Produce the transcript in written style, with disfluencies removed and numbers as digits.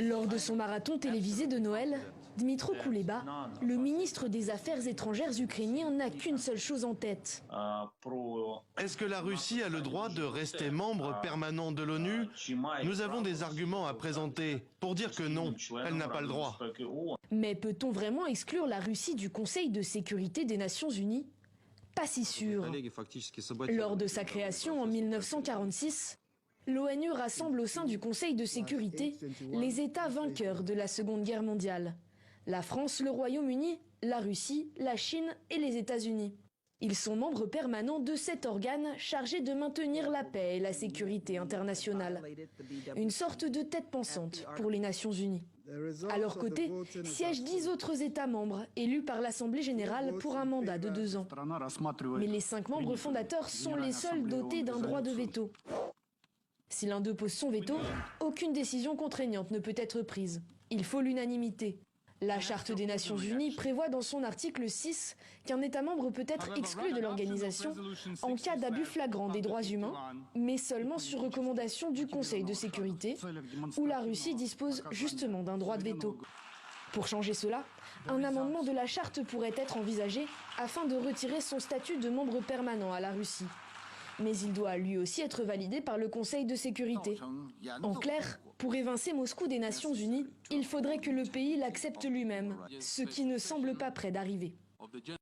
Lors de son marathon télévisé de Noël, Dmytro Kuleba, le ministre des Affaires étrangères ukrainien, n'a qu'une seule chose en tête. Est-ce que la Russie a le droit de rester membre permanent de l'ONU? Nous avons des arguments à présenter pour dire que non, elle n'a pas le droit. Mais peut-on vraiment exclure la Russie du Conseil de sécurité des Nations Unies? Pas si sûr. Lors de sa création en 1946, l'ONU rassemble au sein du Conseil de sécurité les États vainqueurs de la Seconde Guerre mondiale. La France, le Royaume-Uni, la Russie, la Chine et les États-Unis. Ils sont membres permanents de cet organe chargé de maintenir la paix et la sécurité internationale. Une sorte de tête pensante pour les Nations Unies. À leur côté, siègent 10 autres États membres élus par l'Assemblée générale pour un mandat de 2 ans. Mais les 5 membres fondateurs sont les seuls dotés d'un droit de veto. Si l'un d'eux pose son veto, aucune décision contraignante ne peut être prise. Il faut l'unanimité. La Charte des Nations Unies prévoit dans son article 6 qu'un État membre peut être exclu de l'organisation en cas d'abus flagrant des droits humains, mais seulement sur recommandation du Conseil de sécurité, où la Russie dispose justement d'un droit de veto. Pour changer cela, un amendement de la Charte pourrait être envisagé afin de retirer son statut de membre permanent à la Russie. Mais il doit lui aussi être validé par le Conseil de sécurité. En clair, pour évincer Moscou des Nations Unies, il faudrait que le pays l'accepte lui-même, ce qui ne semble pas près d'arriver.